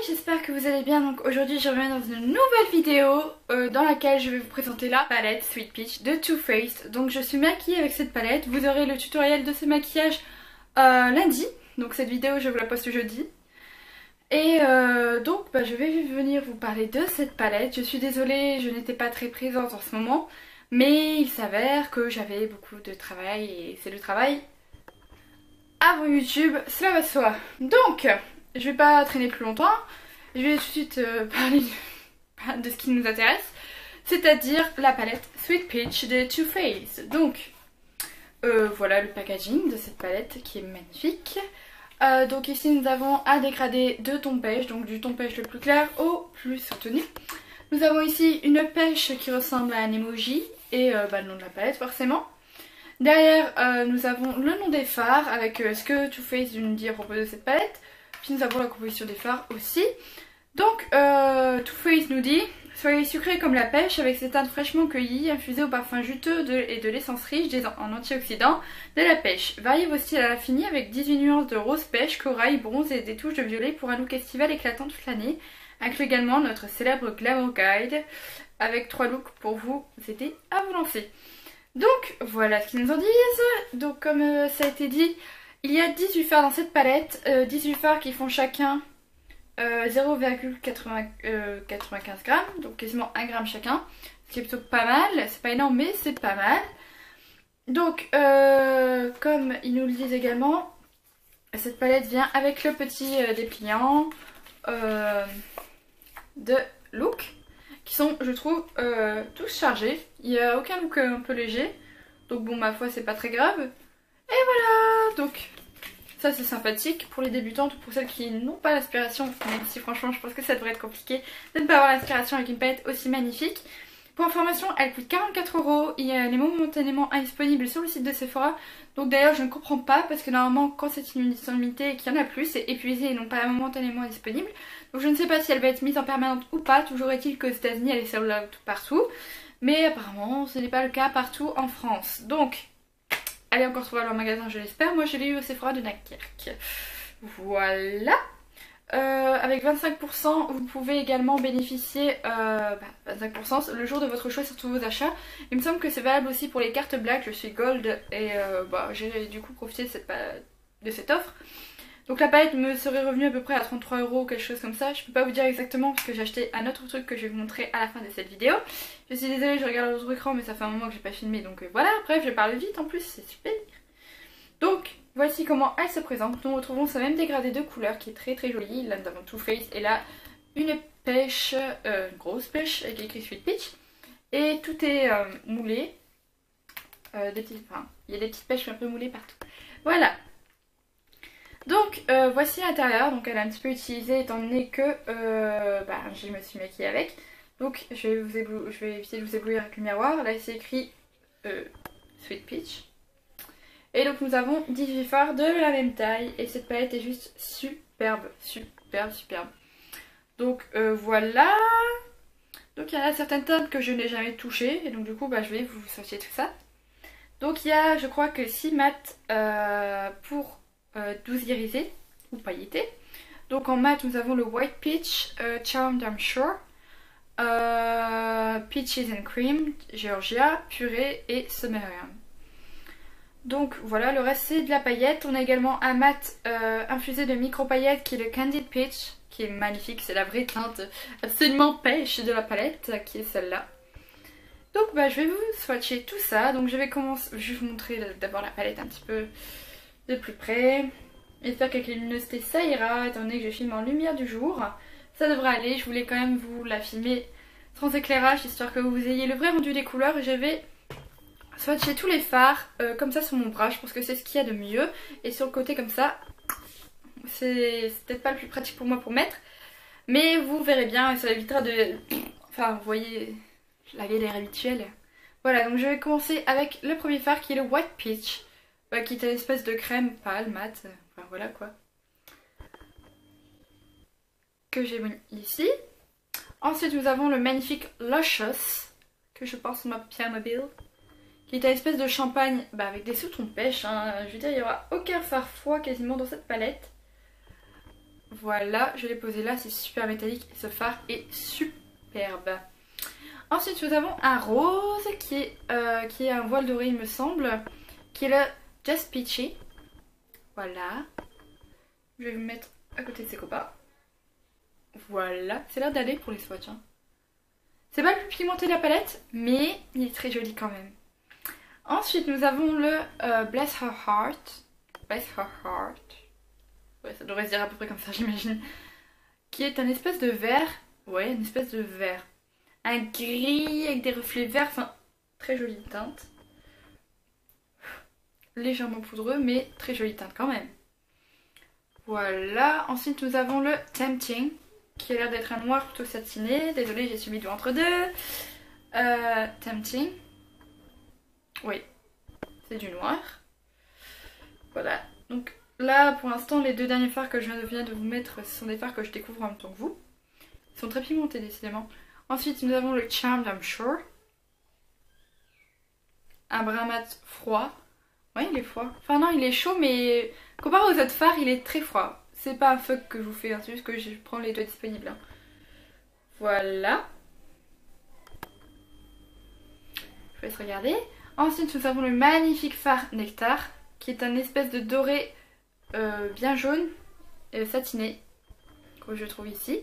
j'espère que vous allez bien. Donc aujourd'hui je reviens dans une nouvelle vidéo dans laquelle je vais vous présenter la palette Sweet Peach de Too Faced. Donc je suis maquillée avec cette palette, vous aurez le tutoriel de ce maquillage lundi. Donc cette vidéo je vous la poste jeudi. Et donc je vais venir vous parler de cette palette. Je suis désolée, je n'étais pas très présente en ce moment. Mais il s'avère que j'avais beaucoup de travail et c'est le travail avant YouTube, cela va de soi. Donc, je vais pas traîner plus longtemps, je vais tout de suite parler de ce qui nous intéresse, c'est-à-dire la palette Sweet Peach de Too Faced. Donc, voilà le packaging de cette palette qui est magnifique. Donc ici nous avons un dégradé de ton pêche, donc du ton pêche le plus clair au plus soutenu. Nous avons ici une pêche qui ressemble à un emoji et le nom de la palette forcément. Derrière nous avons le nom des fards avec ce que Too Faced nous dit à propos de cette palette. Puis nous avons la composition des fards aussi. Donc Too Faced nous dit: soyez sucrés comme la pêche avec ces teintes fraîchement cueillies, infusées au parfum juteux et de l'essence riche en antioxydants de la pêche. Variez vos styles à l'infini avec 18 nuances de rose pêche, corail, bronze et des touches de violet pour un look estival éclatant toute l'année. Inclut également notre célèbre Glamour Guide avec 3 looks pour vous aider à vous lancer. Donc voilà ce qu'ils nous en disent. Donc comme ça a été dit, il y a 18 fards dans cette palette, 18 fards qui font chacun 0,95 grammes, donc quasiment 1 gramme chacun, ce qui est plutôt pas mal, c'est pas énorme mais c'est pas mal. Donc comme ils nous le disent également, cette palette vient avec le petit dépliant de look, qui sont je trouve tous chargés, il n'y a aucun look un peu léger, donc bon ma foi c'est pas très grave. Et voilà, donc ça c'est sympathique pour les débutantes ou pour celles qui n'ont pas l'inspiration, même si franchement je pense que ça devrait être compliqué de ne pas avoir l'inspiration avec une palette aussi magnifique. Pour information, elle coûte 44 €, il est momentanément indisponible sur le site de Sephora. Donc d'ailleurs je ne comprends pas parce que normalement quand c'est une édition limitée et qu'il y en a plus, c'est épuisé et non pas momentanément disponible. Donc je ne sais pas si elle va être mise en permanente ou pas, toujours est-il qu'aux États-Unis elle est sold out partout. Mais apparemment ce n'est pas le cas partout en France. Donc elle est encore trouvable en magasin, je l'espère. Moi je l'ai eu au Sephora de Dunkerque. Voilà. Avec 25%, vous pouvez également bénéficier 25% le jour de votre choix sur tous vos achats. Il me semble que c'est valable aussi pour les cartes black. Je suis gold et j'ai du coup profité de cette offre. Donc la palette me serait revenue à peu près à 33 € ou quelque chose comme ça. Je peux pas vous dire exactement parce que j'ai acheté un autre truc que je vais vous montrer à la fin de cette vidéo. Je suis désolée, je regarde l'autre écran mais ça fait un moment que j'ai pas filmé, donc voilà. Bref, je parle vite en plus, c'est super. Donc voici comment elle se présente. Nous retrouvons ce même dégradé de couleurs qui est très très joli. Là nous avons Too Faced et là une pêche, une grosse pêche avec écrit Sweet Peach. Et tout est moulé. Il y a des petites pêches un peu moulées partout. Voilà. Donc voici l'intérieur. Donc elle est un petit peu utilisée étant donné que je me suis maquillée avec. Donc je vais éviter de vous éblouir avec le miroir. Là c'est écrit Sweet Peach. Et donc nous avons 18 fards de la même taille et cette palette est juste superbe, superbe, superbe. Donc voilà. Donc il y en a certaines teintes que je n'ai jamais touchées et donc du coup je vais vous sortir tout ça. Donc il y a je crois que 6 mat pour 12 irisés ou pailletés. Donc en mat nous avons le White Peach, Charmed I'm Sure, Peaches and Cream, Georgia, Purée et Sumerian. Donc voilà, le reste c'est de la paillette. On a également un mat infusé de micro paillettes qui est le Candied Peach, qui est magnifique, c'est la vraie teinte absolument pêche de la palette qui est celle-là. Donc je vais vous swatcher tout ça. Donc je vais vous montrer d'abord la palette un petit peu de plus près. J'espère qu'avec les luminosité ça ira, étant donné que je filme en lumière du jour. Ça devrait aller, je voulais quand même vous la filmer sans éclairage, histoire que vous ayez le vrai rendu des couleurs. Je vais swatcher tous les fards comme ça sur mon bras, je pense que c'est ce qu'il y a de mieux. Et sur le côté comme ça, c'est peut-être pas le plus pratique pour moi pour mettre. Mais vous verrez bien et ça évitera de... Enfin vous voyez la galère habituelle. Voilà, donc je vais commencer avec le premier fard qui est le White Peach. Qui est une espèce de crème pâle, mat. Enfin voilà quoi. Que j'ai mis ici. Ensuite nous avons le magnifique Luscious, que je pense ma pierre mobile, qui est une espèce de champagne avec des sous-tons pêche. Hein. Je veux dire, il n'y aura aucun fard froid quasiment dans cette palette. Voilà, je l'ai posé là, c'est super métallique et ce phare est superbe. Ensuite nous avons un rose qui est un voile doré il me semble, qui est le Just Peachy. Voilà. Je vais vous mettre à côté de ses copains. Voilà, c'est l'air d'aller pour les swatchs. Hein. C'est pas le plus pigmenté de la palette, mais il est très joli quand même. Ensuite nous avons le Bless Her Heart. Bless Her Heart. Ouais, ça devrait se dire à peu près comme ça j'imagine. Qui est un espèce de vert. Ouais, une espèce de vert. Un gris avec des reflets verts, enfin très jolie teinte. Légèrement poudreux mais très jolie teinte quand même. Voilà, ensuite nous avons le Tempting qui a l'air d'être un noir plutôt satiné. Désolée, j'ai subi du entre-deux. Tempting. Oui, c'est du noir. Voilà, donc là pour l'instant les deux derniers fards que je viens de vous mettre ce sont des fards que je découvre en même temps que vous. Ils sont très pigmentés décidément. Ensuite nous avons le Charmed I'm Sure. Un brun mat froid. Ouais, il est froid. Enfin non, il est chaud mais comparé aux autres fards il est très froid. C'est pas un fuck que je vous fais, hein, c'est juste que je prends les deux disponibles. Hein. Voilà. Je vous laisse regarder. Ensuite nous avons le magnifique fard Nectar qui est un espèce de doré bien jaune satiné que je trouve ici.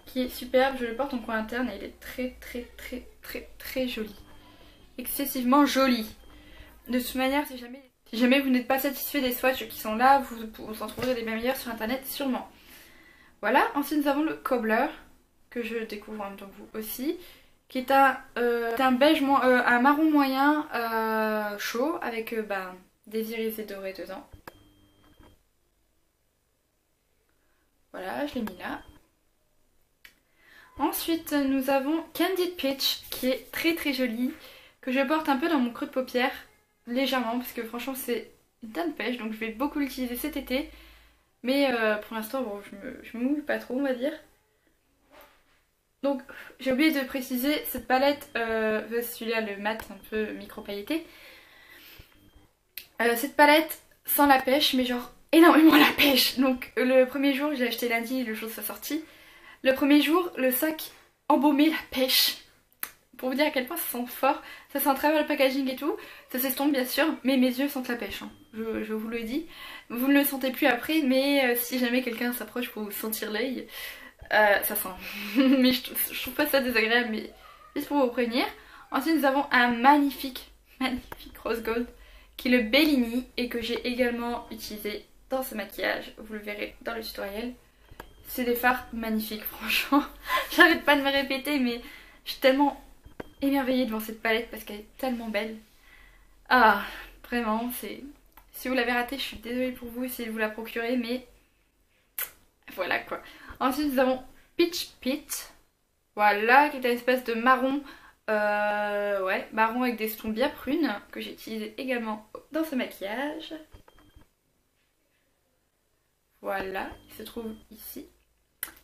Qui est superbe, je le porte en coin interne et il est très joli. Excessivement joli. De toute manière, si jamais vous n'êtes pas satisfait des swatchs qui sont là, vous en trouverez des bien meilleurs sur internet sûrement. Voilà, ensuite nous avons le Cobbler, que je découvre en même temps que vous aussi, qui est un beige, un marron moyen chaud avec des iris dorés dedans. Voilà, je l'ai mis là. Ensuite, nous avons Candid Peach, qui est très joli, que je porte un peu dans mon creux de paupière, légèrement, parce que franchement c'est une teinte pêche, donc je vais beaucoup l'utiliser cet été. Mais pour l'instant, bon, je me mouille pas trop, on va dire. Donc, j'ai oublié de préciser, cette palette, celui-là, le mat un peu micro-pailleté. Cette palette, sans la pêche, mais genre énormément la pêche. Donc, le premier jour, j'ai acheté lundi, le jour de sa sortie. Le premier jour, le sac embaumé la pêche. Pour vous dire à quel point ça sent fort. Ça sent très bien le packaging et tout. Ça s'estompe bien sûr, mais mes yeux sentent la pêche. Hein. Je vous le dis. Vous ne le sentez plus après, mais si jamais quelqu'un s'approche pour vous sentir l'œil, ça sent. Mais je trouve pas ça désagréable, mais juste pour vous prévenir. Ensuite nous avons un magnifique rose gold qui est le Bellini et que j'ai également utilisé dans ce maquillage. Vous le verrez dans le tutoriel. C'est des fards magnifiques, franchement. J'arrête pas de me répéter, mais je suis tellement émerveillée devant cette palette parce qu'elle est tellement belle. Ah, vraiment, c'est... Si vous l'avez raté, je suis désolée pour vous, essayez de vous la procurer, mais... Voilà, quoi. Ensuite, nous avons Peach Pit. Voilà, qui est une espèce de marron... ouais, marron avec des tons bien prunes, que j'ai utilisé également dans ce maquillage. Voilà, il se trouve ici.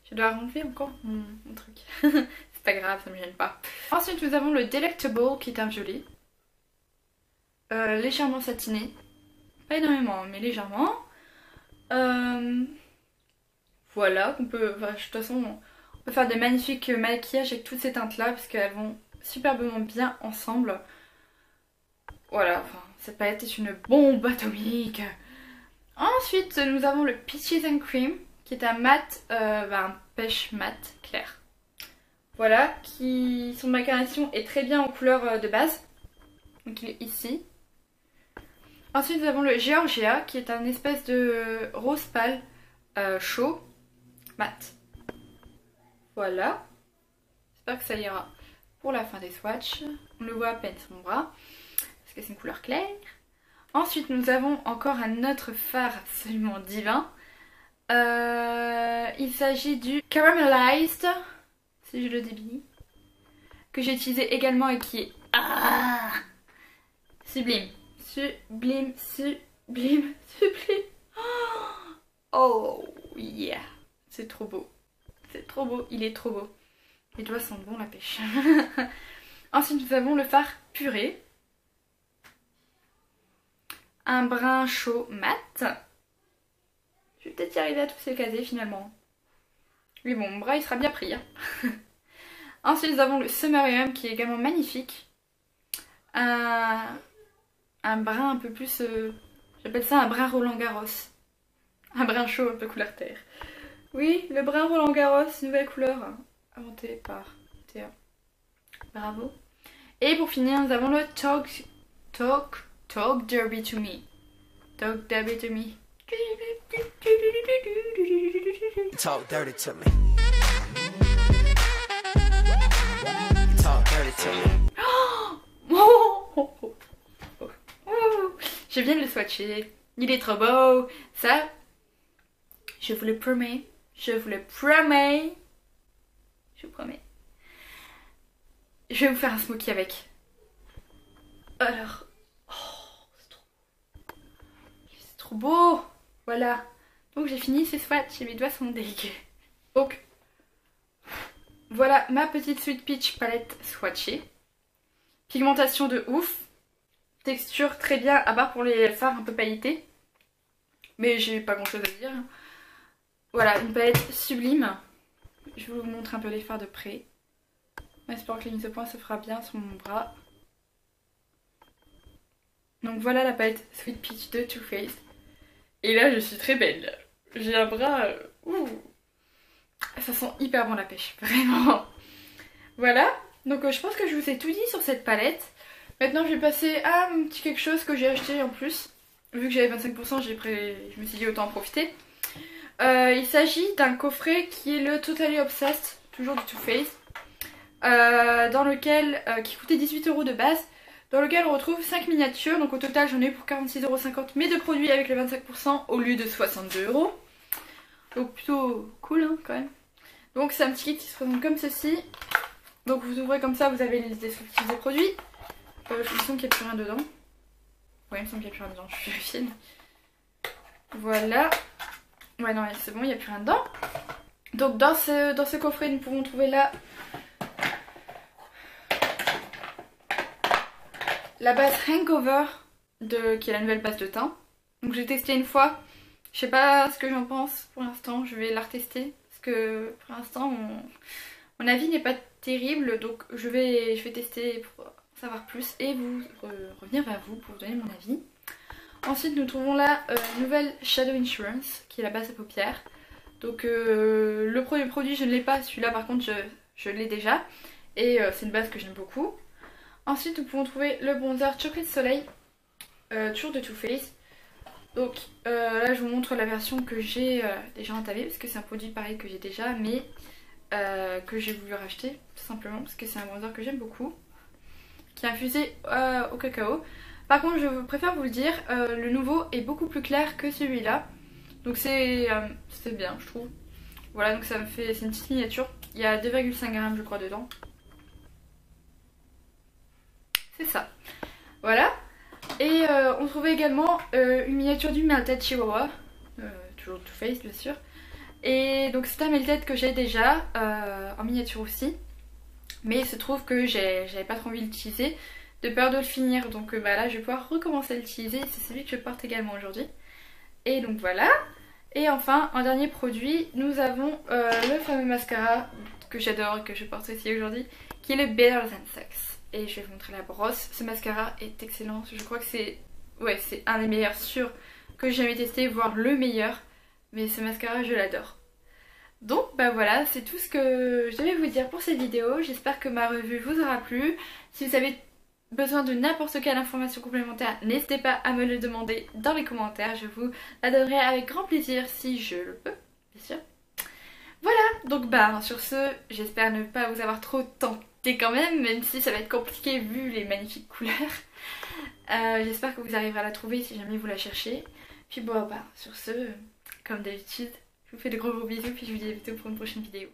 Je dois enlever encore mon truc. C'est pas grave, ça me gêne pas. Ensuite, nous avons le Delectable qui est un violet. Légèrement satiné. Pas énormément, mais légèrement. Voilà, de toute façon, on peut faire des magnifiques maquillages avec toutes ces teintes-là parce qu'elles vont superbement bien ensemble. Voilà, enfin, cette palette est une bombe atomique. Ensuite, nous avons le Peaches and Cream qui est un mat, un pêche mat clair. Voilà, son incarnation est très bien en couleur de base. Donc il est ici. Ensuite nous avons le Georgia qui est un espèce de rose pâle chaud, mat. Voilà. J'espère que ça ira pour la fin des swatchs. On le voit à peine sur mon bras, parce que c'est une couleur claire. Ensuite nous avons encore un autre fard absolument divin. Il s'agit du Caramelized, si je le dis bien, que j'ai utilisé également et qui est sublime, sublime, sublime, sublime. Oh yeah, c'est trop beau, il est trop beau. Les doigts sentent bon la pêche. Ensuite nous avons le fard purée, un brun chaud mat. Je vais peut-être y arriver à tous les caser finalement. Mais bon, mon bras il sera bien pris. Hein. Ensuite nous avons le Summarium qui est également magnifique. Un brun un peu plus... j'appelle ça un brun Roland Garros. Un brun chaud un peu couleur terre. Oui, le brun Roland Garros, nouvelle couleur, inventée par Théa. Bravo. Et pour finir, nous avons le Talk Derby to Me. Talk Derby to Me. Talk dirty to me. Talk dirty to me. Je viens de le swatcher. Il est trop beau. Ça, je vous le promets. Je vous le promets. Je vous promets. Je vais vous faire un smokey avec. Alors. Oh, c'est trop beau. Voilà. Donc j'ai fini ces swatchs et mes doigts sont dégueux. Donc, voilà ma petite Sweet Peach palette swatchée. Pigmentation de ouf. Texture très bien, à part pour les fards un peu pailletés. Mais j'ai pas grand chose à dire. Voilà, une palette sublime. Je vais vous montrer un peu les fards de près. J'espère que la mise au point se fera bien sur mon bras. Donc voilà la palette Sweet Peach de Too Faced. Et là je suis très belle. J'ai un bras... Ça sent hyper bon la pêche, vraiment. Voilà, donc je pense que je vous ai tout dit sur cette palette. Maintenant je vais passer à un petit quelque chose que j'ai acheté en plus. Vu que j'avais 25%, je me suis dit autant en profiter. Il s'agit d'un coffret qui est le Totally Obsessed, toujours du Too Faced. Dans lequel, qui coûtait 18 € de base, dans lequel on retrouve 5 miniatures, donc au total j'en ai eu pour 46,50 €, mais de produits avec les 25% au lieu de 62 €. Donc plutôt cool hein, quand même. Donc c'est un petit kit qui se présente comme ceci. Donc vous ouvrez comme ça, vous avez les descriptifs des produits. Il me semble qu'il n'y a plus rien dedans. Ouais, il me semble qu'il n'y a plus rien dedans, je suis vérifiée. Voilà. Ouais non c'est bon, il n'y a plus rien dedans. Donc dans ce coffret nous pouvons trouver là la base Hangover qui est la nouvelle base de teint. Donc j'ai testé une fois. Je sais pas ce que j'en pense pour l'instant. Je vais la retester. Parce que pour l'instant mon avis n'est pas terrible. Donc je vais tester pour savoir plus. Et revenir vers vous pour vous donner mon avis. Ensuite nous trouvons la nouvelle Shadow Insurance qui est la base à paupières. Donc le premier produit je ne l'ai pas. Celui-là par contre je l'ai déjà. Et c'est une base que j'aime beaucoup. Ensuite nous pouvons trouver le bronzer Chocolate Soleil, toujours de Too Faced. Donc là je vous montre la version que j'ai déjà entamée parce que c'est un produit pareil que j'ai déjà mais que j'ai voulu racheter tout simplement parce que c'est un bronzer que j'aime beaucoup. Qui est infusé au cacao. Par contre je préfère vous le dire, le nouveau est beaucoup plus clair que celui-là. Donc c'est bien je trouve. Voilà donc ça me fait, c'est une petite miniature. Il y a 2,5 g je crois dedans. C'est ça. Voilà. Et on trouvait également une miniature du Melted Chihuahua. Toujours Too Faced bien sûr. Et donc c'est un Melted que j'ai déjà en miniature aussi. Mais il se trouve que j'avais pas trop envie de l'utiliser. De peur de le finir. Donc là je vais pouvoir recommencer à l'utiliser. C'est celui que je porte également aujourd'hui. Et donc voilà. Et enfin en dernier produit nous avons le fameux mascara que j'adore et que je porte aussi aujourd'hui. Qui est le Better Than Sex. Et je vais vous montrer la brosse. Ce mascara est excellent. Je crois que c'est un des meilleurs sûrs que j'ai jamais testé, voire le meilleur. Mais ce mascara, je l'adore. Donc bah voilà, c'est tout ce que je devais vous dire pour cette vidéo. J'espère que ma revue vous aura plu. Si vous avez besoin de n'importe quelle information complémentaire, n'hésitez pas à me le demander dans les commentaires. Je vous la donnerai avec grand plaisir si je le peux, bien sûr. Voilà, donc bah sur ce, j'espère ne pas vous avoir trop tenté quand même si ça va être compliqué vu les magnifiques couleurs. J'espère que vous arriverez à la trouver si jamais vous la cherchez. Puis bon bah sur ce, comme d'habitude, je vous fais de gros bisous puis je vous dis à bientôt pour une prochaine vidéo.